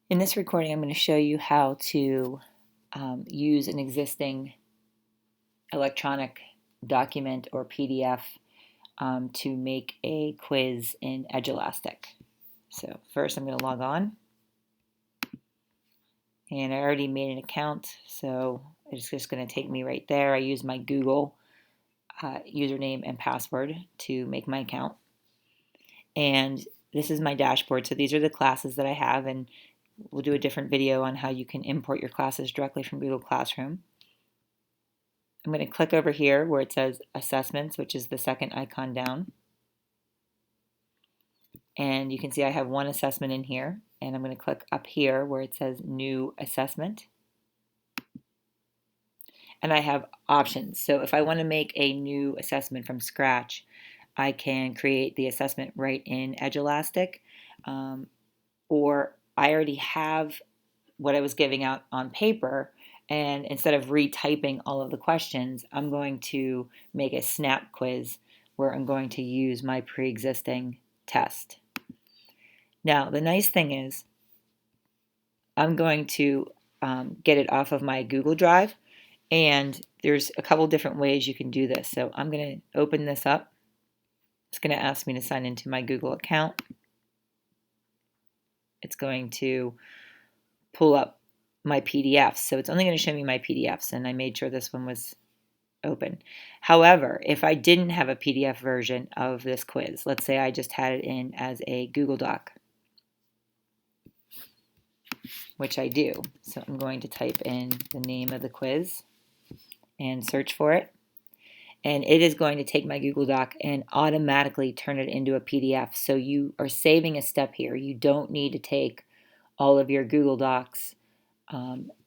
In this recording, I'm going to show you how to use an existing electronic document or PDF to make a quiz in Edulastic. So first I'm going to log on, and I already made an account, so it's just going to take me right there. I use my Google username and password to make my account, and this is my dashboard. So these are the classes that I have, and we'll do a different video on how you can import your classes directly from Google Classroom. I'm going to click over here where it says Assessments, which is the second icon down. And you can see I have one assessment in here. And I'm going to click up here where it says New Assessment. And I have options. So if I want to make a new assessment from scratch, I can create the assessment right in Edulastic. Or I already have what I was giving out on paper, and instead of retyping all of the questions, I'm going to make a snap quiz where I'm going to use my pre-existing test. Now, the nice thing is I'm going to get it off of my Google Drive, and there's a couple different ways you can do this. So I'm going to open this up. It's going to ask me to sign into my Google account. It's going to pull up my PDFs. So it's only going to show me my PDFs, and I made sure this one was open. However, if I didn't have a PDF version of this quiz, let's say I just had it in as a Google Doc, which I do. So I'm going to type in the name of the quiz and search for it. And it is going to take my Google Doc and automatically turn it into a PDF. So you are saving a step here. You don't need to take all of your Google Docs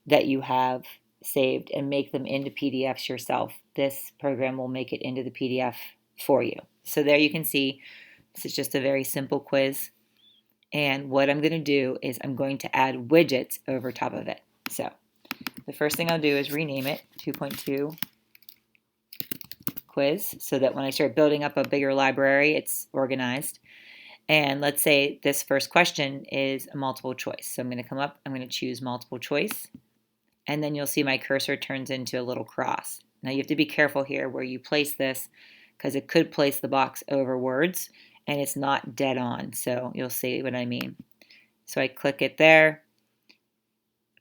that you have saved and make them into PDFs yourself. This program will make it into the PDF for you. So there you can see, this is just a very simple quiz. And what I'm going to do is I'm going to add widgets over top of it. So the first thing I'll do is rename it 2.2 quiz so that when I start building up a bigger library, it's organized. And let's say this first question is a multiple choice. So I'm going to come up, I'm going to choose multiple choice, and then you'll see my cursor turns into a little cross. Now you have to be careful here where you place this, because it could place the box over words and it's not dead on. So you'll see what I mean. So I click it there,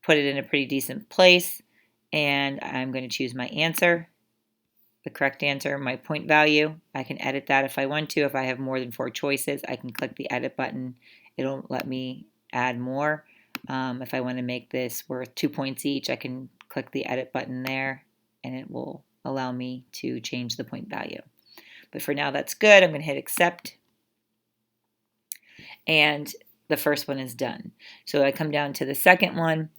put it in a pretty decent place, and I'm going to choose my answer, the correct answer, my point value. I can edit that if I want to. If I have more than 4 choices, I can click the edit button. It'll let me add more. If I want to make this worth 2 points each, I can click the edit button there, and it will allow me to change the point value. But for now, that's good. I'm going to hit accept, and the first one is done. So I come down to the second one,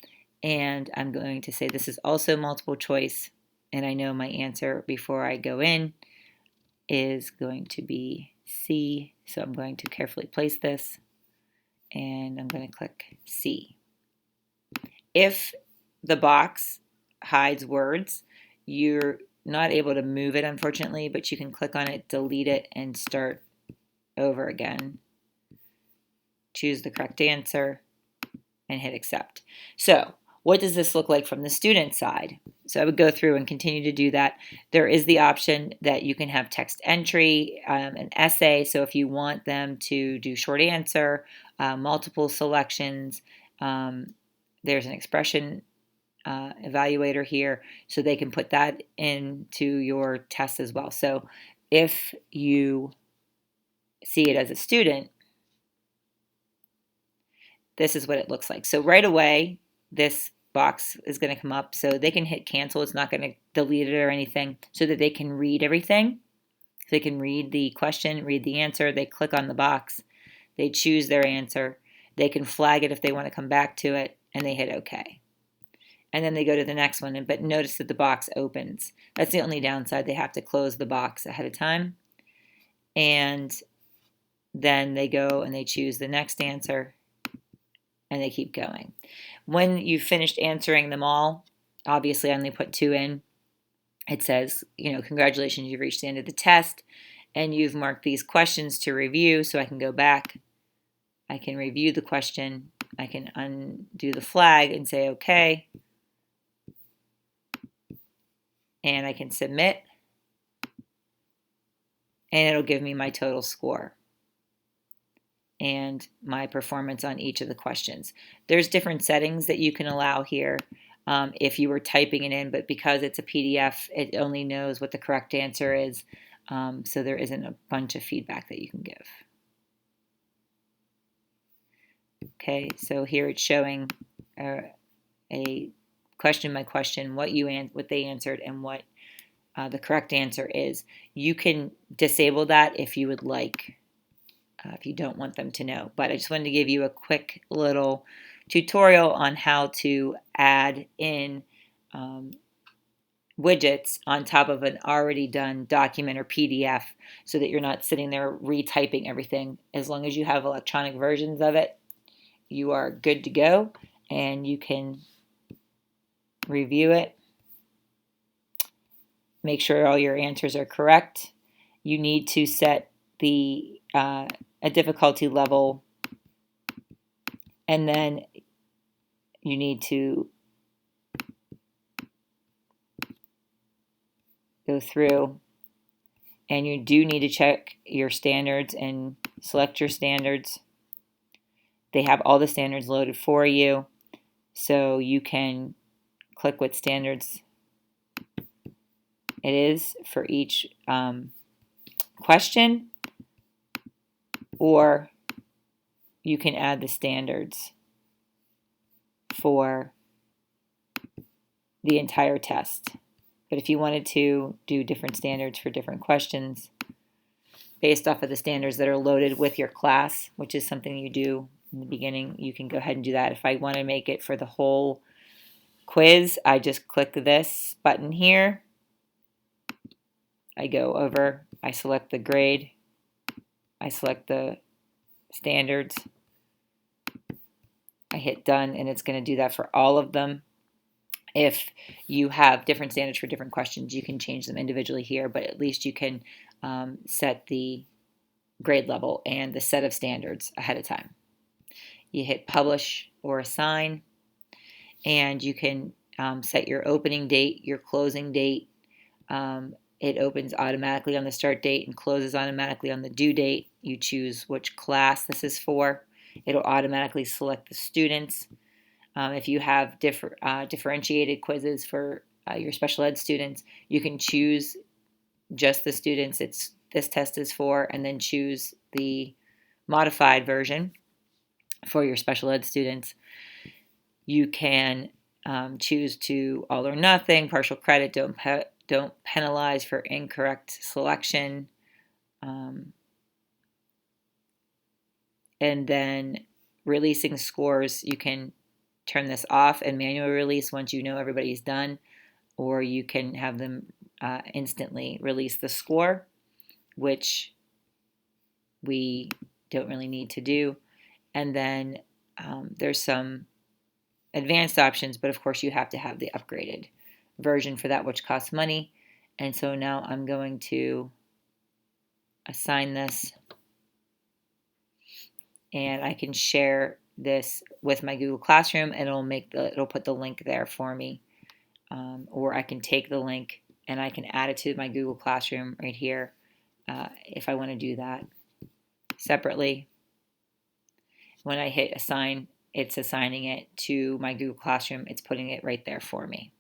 and I'm going to say this is also multiple choice, and I know my answer before I go in is going to be C. So I'm going to carefully place this, and I'm going to click C. If the box hides words, you're not able to move it, unfortunately, but you can click on it, delete it, and start over again. Choose the correct answer and hit accept. So what does this look like from the student side? So I would go through and continue to do that. There is the option that you can have text entry, an essay. So if you want them to do short answer, multiple selections, there's an expression evaluator here, so they can put that into your test as well. So if you see it as a student, this is what it looks like. So right away, this box is going to come up, so they can hit cancel. It's not going to delete it or anything, so that they can read everything. They can read the question, read the answer. They click on the box, they choose their answer, they can flag it if they want to come back to it, and they hit OK. And then they go to the next one, but notice that the box opens. That's the only downside. They have to close the box ahead of time. And then they go and they choose the next answer, and they keep going. When you've finished answering them all, obviously I only put 2 in. It says, congratulations, you've reached the end of the test, and you've marked these questions to review. So I can go back, I can review the question I can undo the flag and say OK. And I can submit. And it'll give me my total score and my performance on each of the questions. There's different settings that you can allow here if you were typing it in, but because it's a PDF, it only knows what the correct answer is, so there isn't a bunch of feedback that you can give. Okay, so here it's showing a question by question what they answered and what the correct answer is. You can disable that if you would like. If you don't want them to know. But I just wanted to give you a quick little tutorial on how to add in widgets on top of an already done document or PDF so that you're not sitting there retyping everything. As long as you have electronic versions of it, you are good to go and you can review it. Make sure all your answers are correct. You need to set the a difficulty level, and then you need to go through, and you do need to check your standards and select your standards. They have all the standards loaded for you, so you can click what standards it is for each question, or you can add the standards for the entire test. But if you wanted to do different standards for different questions based off of the standards that are loaded with your class, which is something you do in the beginning, you can go ahead and do that. If I want to make it for the whole quiz, I just click this button here. I go over, I select the grade, I select the standards, I hit done, and it's going to do that for all of them. If you have different standards for different questions, you can change them individually here, but at least you can set the grade level and the set of standards ahead of time. You hit publish or assign, and you can set your opening date, your closing date. It opens automatically on the start date and closes automatically on the due date. You choose which class this is for. It'll automatically select the students. If you have differentiated quizzes for your special ed students, you can choose just the students this test is for, and then choose the modified version for your special ed students. You can choose to all or nothing, partial credit, don't penalize for incorrect selection, and then releasing scores. You can turn this off and manually release once you know everybody's done, or you can have them instantly release the score, which we don't really need to do. And then there's some advanced options, but of course you have to have the upgraded version for that, which costs money. And so now I'm going to assign this, and I can share this with my Google Classroom, and it'll put the link there for me. Or I can take the link and I can add it to my Google Classroom right here if I want to do that separately. When I hit assign, it's assigning it to my Google Classroom. It's putting it right there for me.